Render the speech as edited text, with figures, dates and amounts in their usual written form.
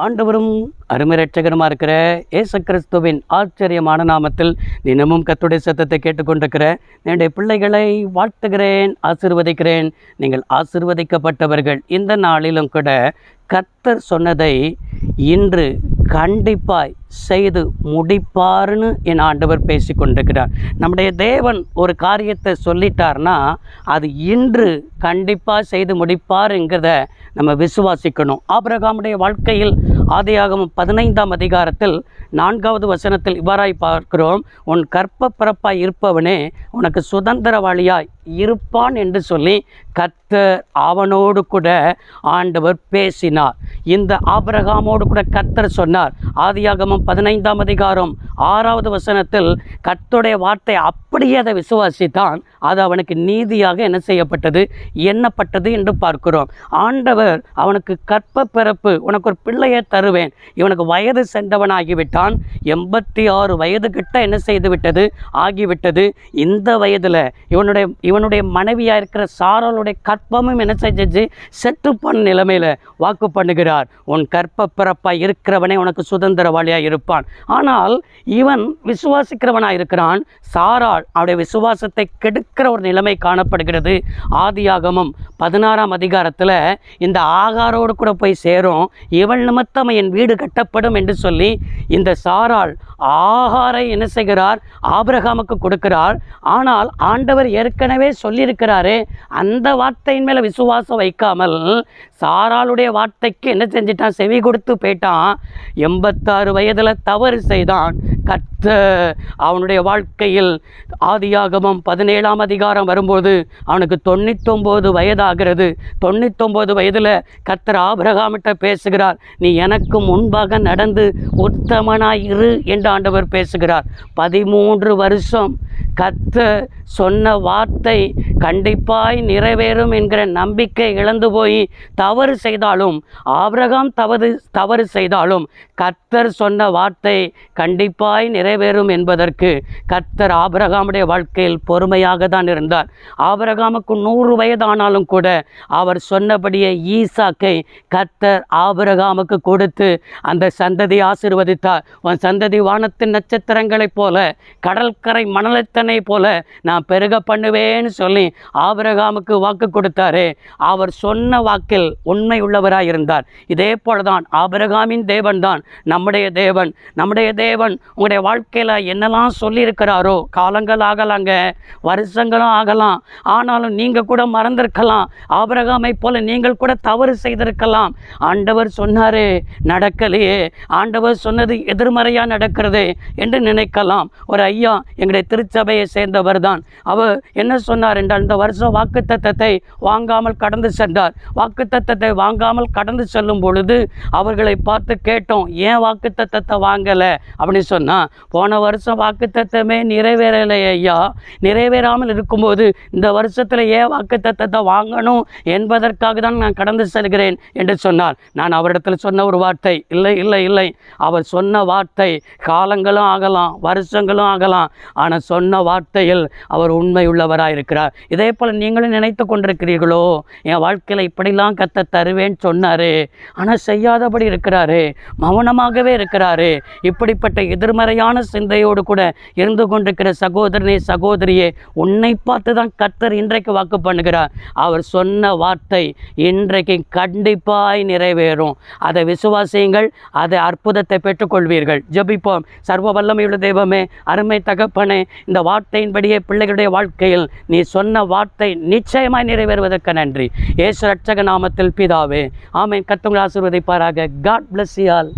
ஆண்டவரும் அருமை இரட்சகருமா இருக்கிற இயேசு கிறிஸ்துவின் ஆச்சரியமான நாமத்தில் தினமும் கர்த்தருடைய சத்தத்தை கேட்டுக்கொண்டிருக்கிற என்னுடைய பிள்ளைகளை வாழ்த்துகிறேன், ஆசீர்வதிக்கிறேன். நீங்கள் ஆசீர்வதிக்கப்பட்டவர்கள். இந்த நாளிலும் கூட கர்த்தர் சொன்னதை இன்று கண்டிப்பாய் செய்து முடிப்பார்னு என் ஆண்டவர் பேசி கொண்டிருக்கிறார். நம்முடைய தேவன் ஒரு காரியத்தை சொல்லிட்டார்னா அது இன்று கண்டிப்பாக செய்து முடிப்பாருங்கிறத நம்ம விசுவாசிக்கணும். ஆபிரகாமுடைய வாழ்க்கையில் ஆதியாகமம் 15ஆம் அதிகாரத்தில் 4வது வசனத்தில் இவ்வாறாய் பார்க்கிறோம், உன் கற்ப பிறப்பாய் இருப்பவனே உனக்கு சுதந்திரவாளியாய் இருப்பான் என்று சொல்லி கர்த்தர் அவனோடு கூட ஆண்டவர் பேசினார். இந்த ஆபிரகாமோடு கூட கர்த்தர் சொன்னார். ஆதியாகமம் 15ஆம் அதிகாரம் 6வது வசனத்தில் கர்த்தருடைய வார்த்தை அப்படியே அதை விசுவாசித்தான். அது அவனுக்கு நீதியாக என்ன செய்யப்பட்டது, எண்ணப்பட்டது என்று பார்க்கிறோம். ஆண்டவர் அவனுக்கு கற்ப பிறப்பு, உனக்கு ஒரு பிள்ளையை தருவேன், இவனுக்கு வயது சென்றவனாகிவிட்டான். 86 வயது கிட்ட என்ன செய்து விட்டது, ஆகிவிட்டது. இந்த வயதில் இவனுடைய மனைவியாக இருக்கிற சாராளுடைய கற்பமும் என்ன செஞ்சு செத்து போன நிலைமையில் வாக்கு பண்ணுகிறார், உன் கற்ப பிறப்பாய் இருக்கிறவனே உனக்கு சுதந்திரவாளியாக இருப்பான். ஆனால் இவன் விசுவாசிக்கிறவனாக இருக்கிறான். சாராள் அவருடைய விசுவாசத்தை கெடுக்கிற ஒரு நிலைமை காணப்படுகிறது. ஆதியாகமம் 16ஆம் அதிகாரத்தில் இந்த ஆகாரோடு கூட போய் சேரும், இவள் நிமித்தம் என் வீடு கட்டப்படும் என்று சொல்லி இந்த சாராள் ஆகாரை என்ன செய்கிறார், ஆபிரகாமுக்கு கொடுக்கிறார். ஆனால் ஆண்டவர் ஏற்கனவே சொல்லியிருக்கிறாரே, அந்த வார்த்தையின் மேலே விசுவாசம் வைக்காமல் சாராளுடைய வார்த்தைக்கு என்ன செஞ்சிட்டான், செவி கொடுத்து போயிட்டான். 86 வயதில் தவறு செய்தான். கர்த்தர் அவனுடைய வாழ்க்கையில் ஆதியாகமம் 17ஆம் அதிகாரம் வரும்போது அவனுக்கு 99 வயதாகிறது. 99 வயதில் கர்த்தர் ஆபிரகாமிட்ட பேசுகிறார், நீ எனக்கு முன்பாக நடந்து உத்தமனாயிரு என்று ஆண்டவர் பேசுகிறார். 13 வருஷம் கர்த்தர் சொன்ன வார்த்தை கண்டிப்பாய் நிறைவேறும் என்கிற நம்பிக்கை இழந்து போய் தவறு செய்தாலும், ஆபிரகாம் தவறு செய்தாலும் கர்த்தர் சொன்ன வார்த்தை கண்டிப்பாய் நிறைவேறும் என்பதற்கு கர்த்தர் ஆபிரகாமுடைய வாழ்க்கையில் பொறுமையாக தான் இருந்தார். ஆபிரகாமுக்கு 100 வயதானாலும் கூட அவர் சொன்னபடியே ஈசாக்கை கர்த்தர் ஆபிரகாமுக்கு கொடுத்து அந்த சந்ததி ஆசீர்வதித்தார். உன் சந்ததி வானத்தின் நட்சத்திரங்களைப் போல, கடற்கரை மணலத்தனை போல நான் பெருக பண்ணுவேன்னு சொல்லி ஆபிரகாமுக்கு வாக்கு கொடுத்தாரே, அவர் சொன்ன வாக்கில் உண்மை உள்ளவராய் இருந்தார். இதே போலதான் ஆபிரகாமின் தேவன் தான் நம்முடைய தேவன். நம்முடைய தேவன் உங்களுடைய வாழ்க்கையில் என்னெல்லாம் சொல்லியிருக்கிறாரோ, காலங்கள் ஆகலாங்க, வருஷங்களும் ஆகலாம், ஆனாலும் நீங்கள் கூட மறந்திருக்கலாம். ஆபிரகாமை போல நீங்கள் கூட தவறு செய்திருக்கலாம். ஆண்டவர் சொன்னாரே நடக்கலையே, ஆண்டவர் சொன்னது எதிர்மறையாக நடக்கிறது என்று நினைக்கலாம். ஒரு ஐயா எங்களுடைய திருச்சபையை சேர்ந்தவர் தான். அவர் என்ன சொன்னார் என்றால், இந்த வருஷம் வாக்குத்தத்தத்தை வாங்காமல் கடந்து சென்றார். வாக்குத்தத்தத்தை வாங்காமல் கடந்து செல்லும் பொழுது அவர்களை பார்த்து கேட்டோம், ஏன் வாக்குத்தத்தத்தை வாங்கலை அப்படின்னு சொன்னால், போன வருஷம் வாக்குத்தத்தமே நிறைவேறலை ஐயா, நிறைவேறாமல் இருக்கும்போது இந்த வருஷத்தில் ஏன் வாக்குத்தத்தத்தை வாங்கணும் என்பதற்காக தான் நான் கடந்து செல்கிறேன் என்று சொன்னார். நான் அவரிடத்தில் சொன்ன ஒரு வார்த்தை, இல்லை இல்லை இல்லை, அவர் சொன்ன வார்த்தை காலங்களும் ஆகலாம், வருஷங்களும் ஆகலாம், ஆனால் சொன்ன வார்த்தையில் அவர் உண்மை உள்ளவராக இருக்கிறார். இதே போல் நீங்களும் நினைத்து கொண்டிருக்கிறீர்களோ, என் வாழ்க்கையில் இப்படிலாம் கத்த தருவேன்னு சொன்னார், ஆனால் செய்யாதபடி இருக்கிறாரு, மௌனமாகவே இருக்கிறாரு. இப்படிப்பட்ட எதிர்மறையான சிந்தையோடு கூட இருந்து கொண்டிருக்கிற சகோதரனே, சகோதரியே, உன்னை பார்த்து தான் கர்த்தர் இன்றைக்கு வாக்கு பண்ணுகிறார். அவர் சொன்ன வார்த்தை இன்றைக்கு கண்டிப்பாய் நிறைவேறும். அதை விசுவாசியுங்கள், அதை அற்புதத்தை பெற்றுக்கொள்வீர்கள். ஜெபிப்போம். சர்வ வல்லமையுள்ள தெய்வமே, அருமை தகப்பனே, இந்த வார்த்தையின்படியே பிள்ளைகளுடைய வாழ்க்கையில் நீ சொன்ன வார்த்தை நிச்சயமாய் நிறைவேறுவதற்கு நன்றி. இயேசு ரட்சக நாமத்தில் பிதாவே, ஆமென். கர்த்தர் உங்களை ஆசீர்வதிப்பாராக. God bless you all.